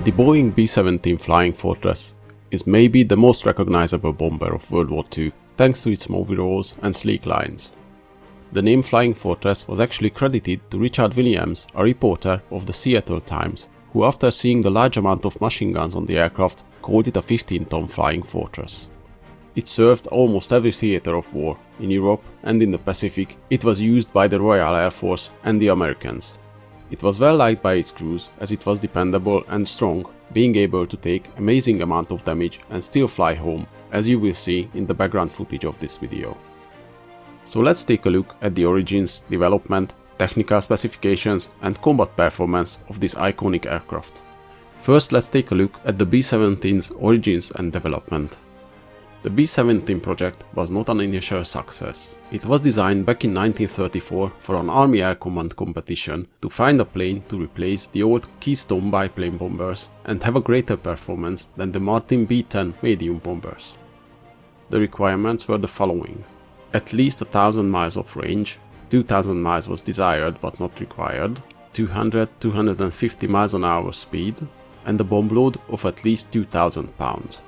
The Boeing B-17 Flying Fortress is maybe the most recognizable bomber of World War II thanks to its movie roles and sleek lines. The name Flying Fortress was actually credited to Richard Williams, a reporter of the Seattle Times, who after seeing the large amount of machine guns on the aircraft called it a 15-ton flying fortress. It served almost every theater of war. In Europe and in the Pacific, it was used by the Royal Air Force and the Americans. It was well liked by its crews as it was dependable and strong, being able to take amazing amount of damage and still fly home, as you will see in the background footage of this video. So let's take a look at the origins, development, technical specifications and combat performance of this iconic aircraft. First, let's take a look at the B-17's origins and development. The B-17 project was not an initial success. It was designed back in 1934 for an Army Air Command competition to find a plane to replace the old Keystone biplane bombers and have a greater performance than the Martin B-10 medium bombers. The requirements were the following: at least 1,000 miles of range, 2,000 miles was desired but not required, 200-250 miles an hour speed, and a bomb load of at least 2,000 pounds.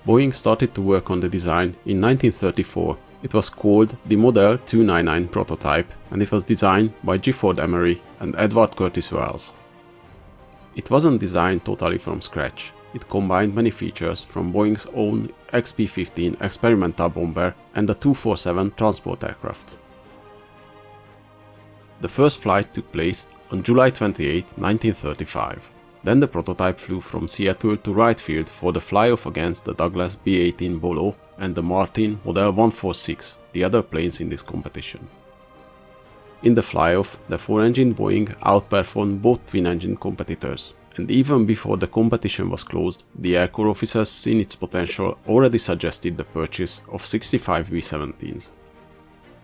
Boeing started to work on the design in 1934. It was called the Model 299 prototype and it was designed by Gifford Emery and Edward Curtis Wells. It wasn't designed totally from scratch. It combined many features from Boeing's own XB-15 experimental bomber and the 247 transport aircraft. The first flight took place on July 28, 1935. Then the prototype flew from Seattle to Wright Field for the fly-off against the Douglas B-18 Bolo and the Martin Model 146, the other planes in this competition. In the fly-off, the 4-engine Boeing outperformed both twin-engine competitors, and even before the competition was closed, the Air Corps officers seeing its potential already suggested the purchase of 65 B-17s.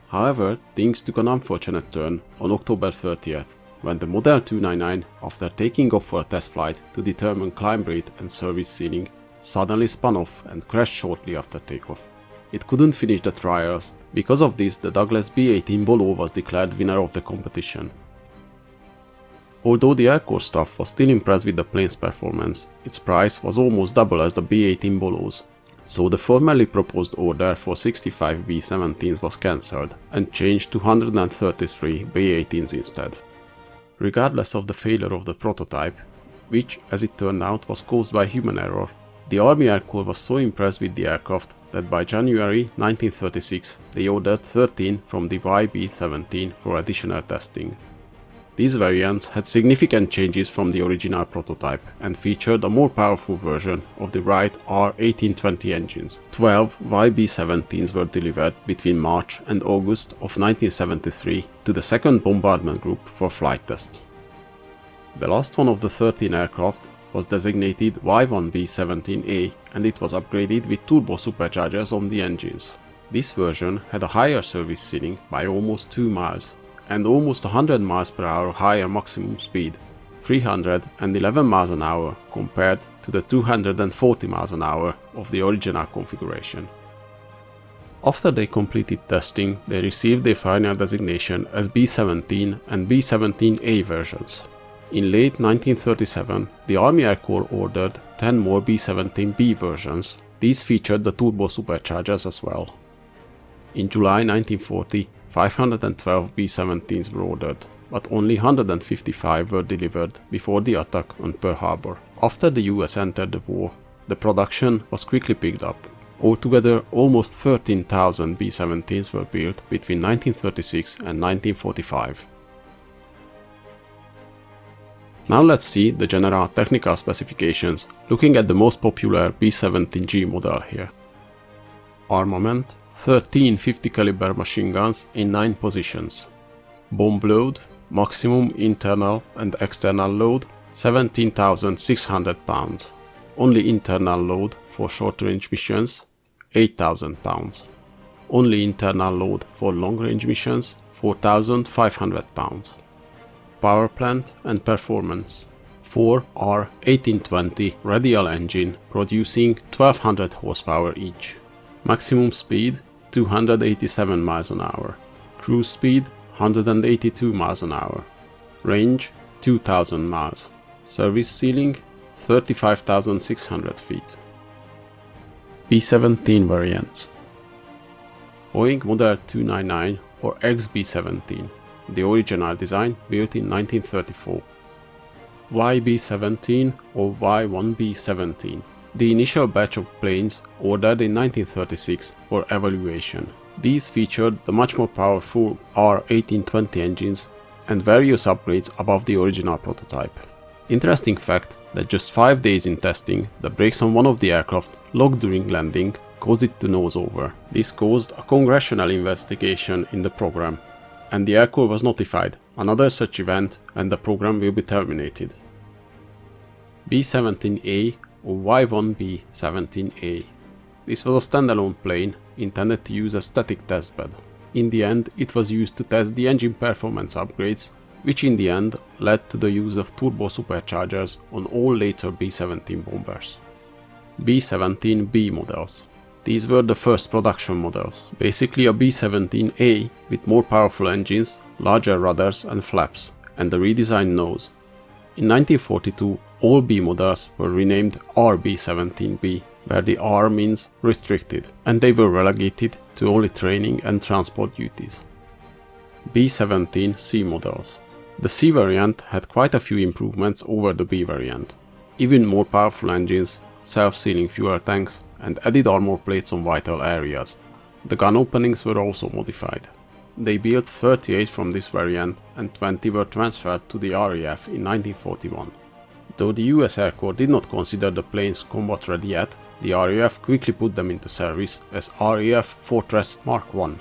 However, things took an unfortunate turn on October 30th, when the Model 299, after taking off for a test flight to determine climb rate and service ceiling, suddenly spun off and crashed shortly after takeoff. It couldn't finish the trials. Because of this, the Douglas B-18 Bolo was declared winner of the competition. Although the Air Corps staff was still impressed with the plane's performance, its price was almost double as the B-18 Bolos. So the formerly proposed order for 65 B-17s was cancelled and changed to 133 B-18s instead. Regardless of the failure of the prototype, which as it turned out was caused by human error, the Army Air Corps was so impressed with the aircraft that by January 1936 they ordered 13 from the Wwii B-17 for additional testing. These variants had significant changes from the original prototype and featured a more powerful version of the Wright R1820 engines. 12 Wwii B-17s were delivered between March and August of 1973 to the 2nd Bombardment Group for flight test. The last one of the 13 aircraft was designated Y1 B-17A and it was upgraded with turbo superchargers on the engines. This version had a higher service ceiling by almost 2 miles and almost 100 miles per hour higher maximum speed, 311 miles an hour compared to the 240 miles an hour of the original configuration. After they completed testing, they received their final designation as B-17 and B-17A versions. In late 1937, the Army Air Corps ordered 10 more B-17B versions. These featured the turbo superchargers as well. In July 1940, 512 B-17s were ordered, but only 155 were delivered before the attack on Pearl Harbor. After the US entered the war, the production was quickly picked up. Altogether, almost 13,000 B-17s were built between 1936 and 1945. Now let's see the general technical specifications, looking at the most popular B-17G model here. Armament: 13 50 caliber machine guns in 9 positions. Bomb load, maximum internal and external load 17,600 pounds. Only internal load for short range missions 8,000 pounds. Only internal load for long range missions 4,500 pounds. Power plant and performance: 4 R1820 radial engine producing 1200 horsepower each. Maximum speed 287 miles an hour. Cruise speed 182 miles an hour. Range 2000 miles. Service ceiling 35,600 feet. B-17 variants. Boeing Model 299 or XB-17, the original design built in 1934. YB-17 or Y1B-17, the initial batch of planes ordered in 1936 for evaluation. These featured the much more powerful R1820 engines and various upgrades above the original prototype. Interesting fact that just 5 days in testing, the brakes on one of the aircraft locked during landing caused it to nose over. This caused a congressional investigation in the program, and the Air Corps was notified. Another such event and the program will be terminated. B-17A or Y1B-17A. This was a standalone plane intended to use a static testbed. In the end, it was used to test the engine performance upgrades, which in the end led to the use of turbo superchargers on all later B-17 bombers. B-17B models. These were the first production models, basically a B-17A with more powerful engines, larger rudders and flaps, and a redesigned nose. In 1942, all B models were renamed RB-17B, where the R means restricted, and they were relegated to only training and transport duties. B-17C models. The C variant had quite a few improvements over the B variant. Even more powerful engines, self-sealing fuel tanks, and added armor plates on vital areas. The gun openings were also modified. They built 38 from this variant and 20 were transferred to the RAF in 1941. Though the US Air Corps did not consider the planes combat ready yet, the RAF quickly put them into service as RAF Fortress Mark I.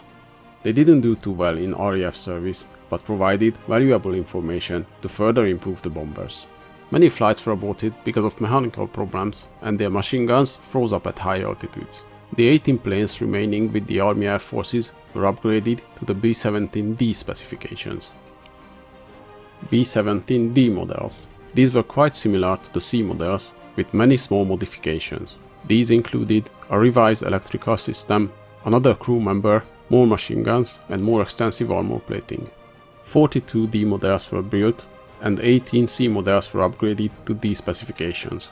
They didn't do too well in RAF service, but provided valuable information to further improve the bombers. Many flights were aborted because of mechanical problems and their machine guns froze up at high altitudes. The 18 planes remaining with the Army Air Forces were upgraded to the B-17D specifications. B-17D models. These were quite similar to the C models with many small modifications. These included a revised electrical system, another crew member, more machine guns and more extensive armor plating. 42 D models were built and 18 C models were upgraded to D specifications.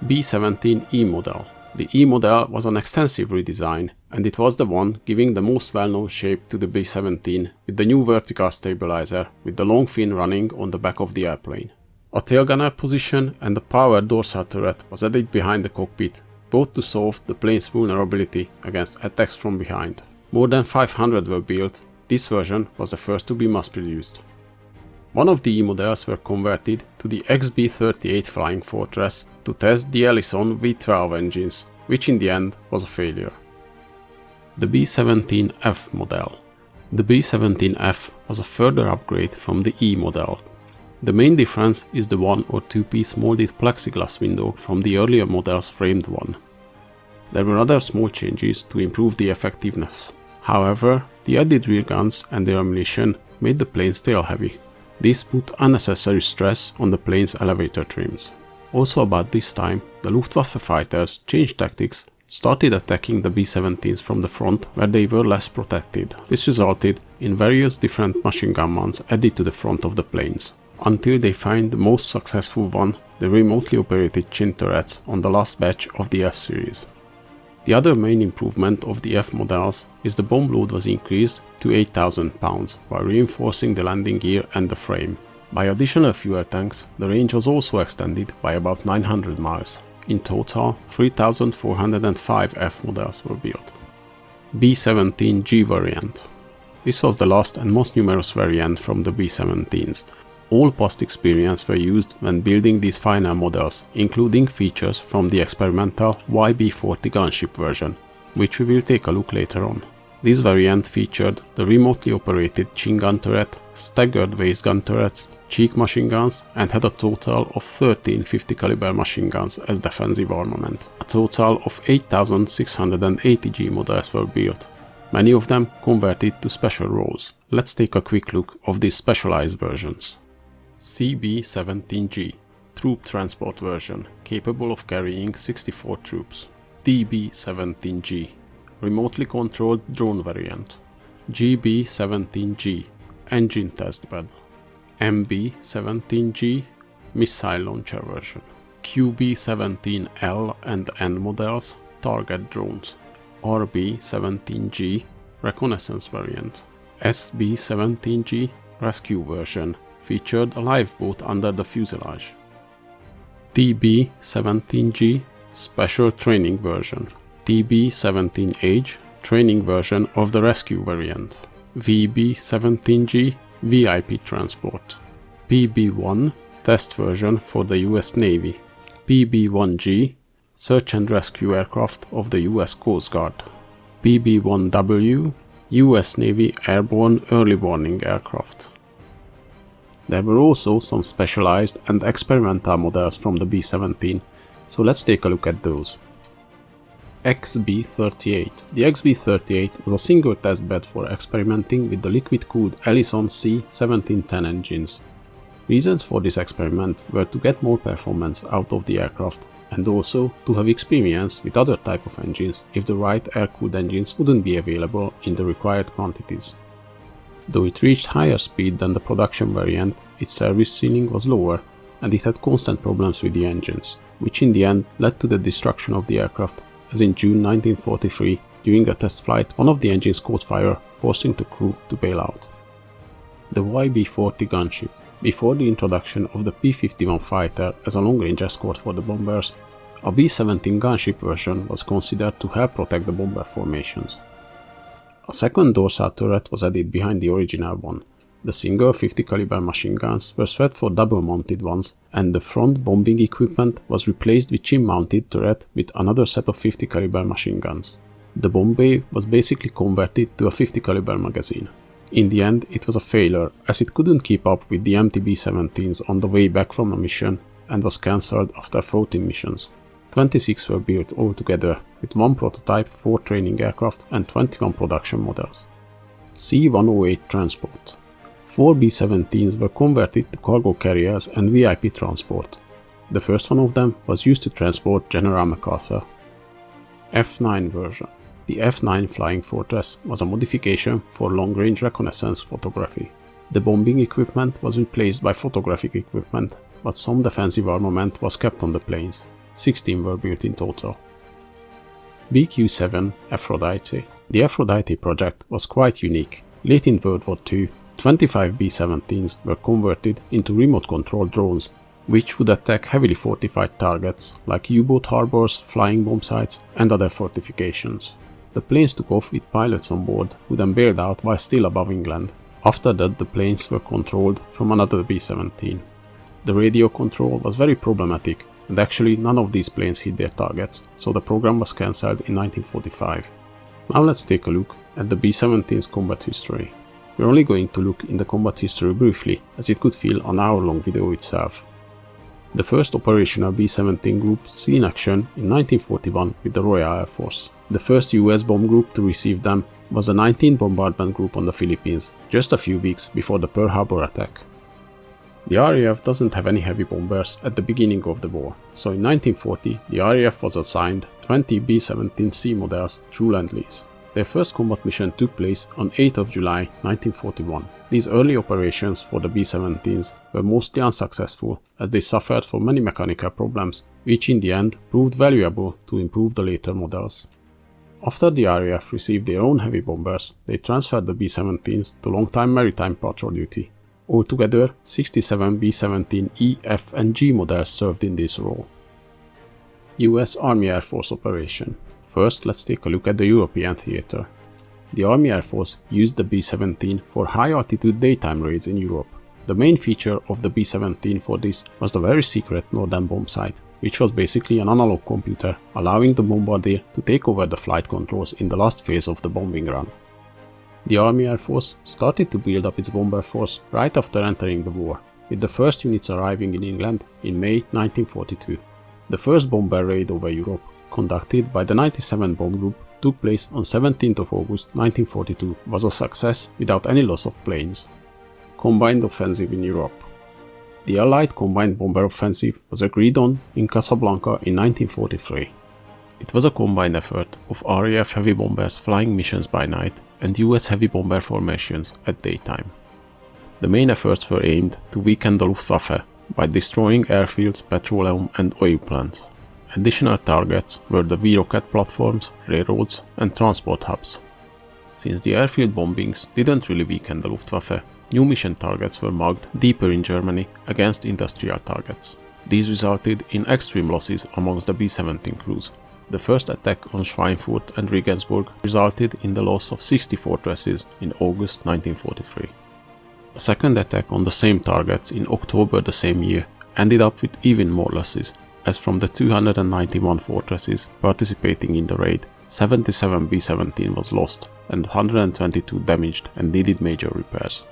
B-17E model. The E model was an extensive redesign, and it was the one giving the most well-known shape to the B-17 with the new vertical stabilizer with the long fin running on the back of the airplane. A tail gunner position and a powered dorsal turret was added behind the cockpit, both to solve the plane's vulnerability against attacks from behind. More than 500 were built. This version was the first to be mass-produced. One of the E models were converted to the XB-38 Flying Fortress to test the Ellison V12 engines, which in the end was a failure. The B-17F model. The B-17F was a further upgrade from the E model. The main difference is the 1 or 2-piece molded plexiglass window from the earlier model's framed one. There were other small changes to improve the effectiveness. However, the added rear guns and their ammunition made the plane's tail heavy. This put unnecessary stress on the plane's elevator trims. Also about this time, the Luftwaffe fighters changed tactics, started attacking the B-17s from the front where they were less protected. This resulted in various different machine gun mounts added to the front of the planes, until they find the most successful one, the remotely operated chin turrets on the last batch of the F series. The other main improvement of the F models is the bomb load was increased to 8,000 pounds while reinforcing the landing gear and the frame. By additional fuel tanks, the range was also extended by about 900 miles. In total, 3,405 F models were built. B-17G variant. This was the last and most numerous variant from the B-17s. All past experience were used when building these final models, including features from the experimental YB-40 gunship version, which we will take a look later on. This variant featured the remotely operated chin gun turret, staggered waist gun turrets, cheek machine guns, and had a total of 13 50 caliber machine guns as defensive armament. A total of 8,680 G models were built, many of them converted to special roles. Let's take a quick look of these specialized versions. CB-17G, troop transport version, capable of carrying 64 troops. DB-17G, remotely controlled drone variant. GB-17G, engine testbed. MB-17G, missile launcher version. QB-17L and N models, target drones. RB-17G, reconnaissance variant. SB-17G, rescue version, featured a lifeboat under the fuselage. TB-17G, special training version. TB-17H, training version of the rescue variant. VB-17G, VIP transport. PB-1, test version for the US Navy. PB-1G, search and rescue aircraft of the US Coast Guard. PB-1W, US Navy airborne early warning aircraft. There were also some specialized and experimental models from the B-17, so let's take a look at those. XB-38. The XB-38 was a single testbed for experimenting with the liquid-cooled Ellison C-1710 engines. Reasons for this experiment were to get more performance out of the aircraft and also to have experience with other type of engines if the right air-cooled engines wouldn't be available in the required quantities. Though it reached higher speed than the production variant, its service ceiling was lower and it had constant problems with the engines, which in the end led to the destruction of the aircraft, as in June 1943, during a test flight, one of the engines caught fire, forcing the crew to bail out. The YB-40 gunship. Before the introduction of the P-51 fighter as a long-range escort for the bombers, a B-17 gunship version was considered to help protect the bomber formations. A second dorsal turret was added behind the original one. The single 50 caliber machine guns were swapped for double-mounted ones, and the front bombing equipment was replaced with chin-mounted turret with another set of 50 caliber machine guns. The bomb bay was basically converted to a 50 caliber magazine. In the end, it was a failure, as it couldn't keep up with the empty B-17s on the way back from a mission and was cancelled after 14 missions. 26 were built altogether, with 1 prototype, 4 training aircraft and 21 production models. C-108 transport. 4 B-17s were converted to cargo carriers and VIP transport. The first one of them was used to transport General MacArthur. F-9 version. The F-9 Flying Fortress was a modification for long-range reconnaissance photography. The bombing equipment was replaced by photographic equipment, but some defensive armament was kept on the planes. 16 were built in total. BQ-7 Aphrodite. The Aphrodite project was quite unique. Late in World War II, 25 B-17s were converted into remote-controlled drones, which would attack heavily fortified targets like U-boat harbors, flying bomb sites, and other fortifications. The planes took off with pilots on board, who then bailed out while still above England. After that, the planes were controlled from another B-17. The radio control was very problematic, and actually none of these planes hit their targets, so the program was cancelled in 1945. Now let's take a look at the B-17's combat history. We're only going to look in the combat history briefly, as it could fill an hour-long video itself. The first operational B-17 group seen action in 1941 with the Royal Air Force. The first US bomb group to receive them was the 19th Bombardment Group on the Philippines, just a few weeks before the Pearl Harbor attack. The RAF doesn't have any heavy bombers at the beginning of the war, so in 1940 the RAF was assigned 20 B-17C models through Lend-Lease. Their first combat mission took place on 8th of July 1941. These early operations for the B-17s were mostly unsuccessful, as they suffered from many mechanical problems, which in the end proved valuable to improve the later models. After the RAF received their own heavy bombers, they transferred the B-17s to long-time maritime patrol duty. Altogether, 67 B-17E, F and G models served in this role. US Army Air Force operation. First, let's take a look at the European theater. The Army Air Force used the B-17 for high-altitude daytime raids in Europe. The main feature of the B-17 for this was the very secret Northern Bomb Sight, which was basically an analog computer, allowing the bombardier to take over the flight controls in the last phase of the bombing run. The Army Air Force started to build up its bomber force right after entering the war, with the first units arriving in England in May 1942. The first bomber raid over Europe, conducted by the 97th Bomb Group, took place on 17th of August 1942, was a success without any loss of planes. Combined offensive in Europe. The Allied combined bomber offensive was agreed on in Casablanca in 1943. It was a combined effort of RAF heavy bombers flying missions by night and US heavy bomber formations at daytime. The main efforts were aimed to weaken the Luftwaffe by destroying airfields, petroleum and oil plants. Additional targets were the V-rocket platforms, railroads and transport hubs. Since the airfield bombings didn't really weaken the Luftwaffe, new mission targets were marked deeper in Germany against industrial targets. These resulted in extreme losses amongst the B-17 crews. The first attack on Schweinfurt and Regensburg resulted in the loss of 60 fortresses in August 1943. A second attack on the same targets in October the same year ended up with even more losses, as from the 291 fortresses participating in the raid, 77 B-17 was lost and 122 damaged and needed major repairs.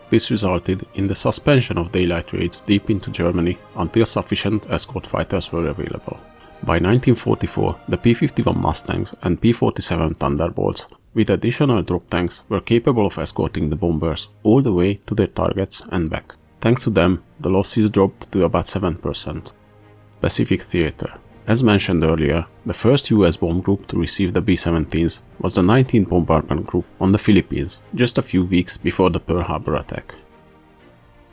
This resulted in the suspension of daylight raids deep into Germany until sufficient escort fighters were available. By 1944, the P-51 Mustangs and P-47 Thunderbolts with additional drop tanks were capable of escorting the bombers all the way to their targets and back. Thanks to them, the losses dropped to about 7%. Pacific Theater. As mentioned earlier, the first US bomb group to receive the B-17s was the 19th Bombardment Group on the Philippines, just a few weeks before the Pearl Harbor attack.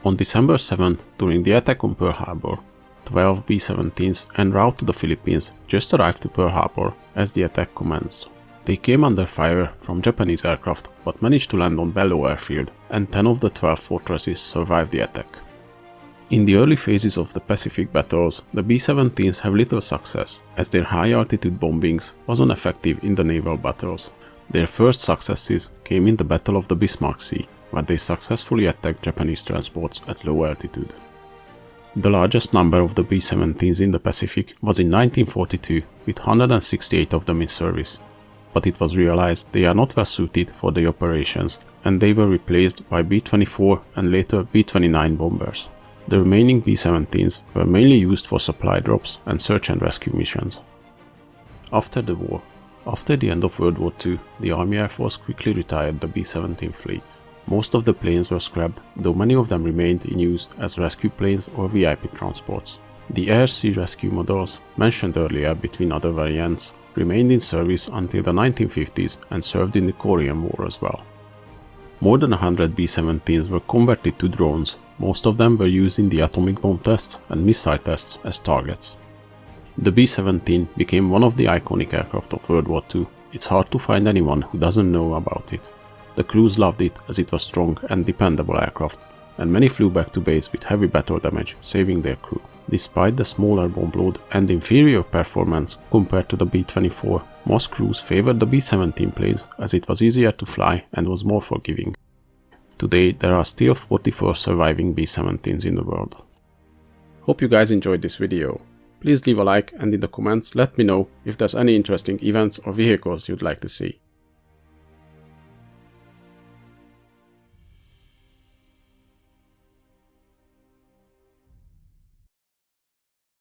On December 7th, during the attack on Pearl Harbor, 12 B-17s en route to the Philippines just arrived to Pearl Harbor as the attack commenced. They came under fire from Japanese aircraft but managed to land on Bellow Airfield, and 10 of the 12 fortresses survived the attack. In the early phases of the Pacific battles, the B-17s have little success, as their high-altitude bombings wasn't effective in the naval battles. Their first successes came in the Battle of the Bismarck Sea, where they successfully attacked Japanese transports at low altitude. The largest number of the B-17s in the Pacific was in 1942, with 168 of them in service. But it was realized they are not well suited for the operations, and they were replaced by B-24 and later B-29 bombers. The remaining B-17s were mainly used for supply drops and search and rescue missions. After the war, after the end of World War II, the Army Air Force quickly retired the B-17 fleet. Most of the planes were scrapped, though many of them remained in use as rescue planes or VIP transports. The Air-Sea Rescue models, mentioned earlier between other variants, remained in service until the 1950s and served in the Korean War as well. More than 100 B-17s were converted to drones. Most of them were used in the atomic bomb tests and missile tests as targets. The B-17 became one of the iconic aircraft of World War II. It's hard to find anyone who doesn't know about it. The crews loved it as it was strong and dependable aircraft, and many flew back to base with heavy battle damage, saving their crew. Despite the smaller bomb load and inferior performance compared to the B-24, most crews favored the B-17 planes as it was easier to fly and was more forgiving. Today there are still 44 surviving B-17s in the world. Hope you guys enjoyed this video. Please leave a like and in the comments let me know if there's any interesting events or vehicles you'd like to see.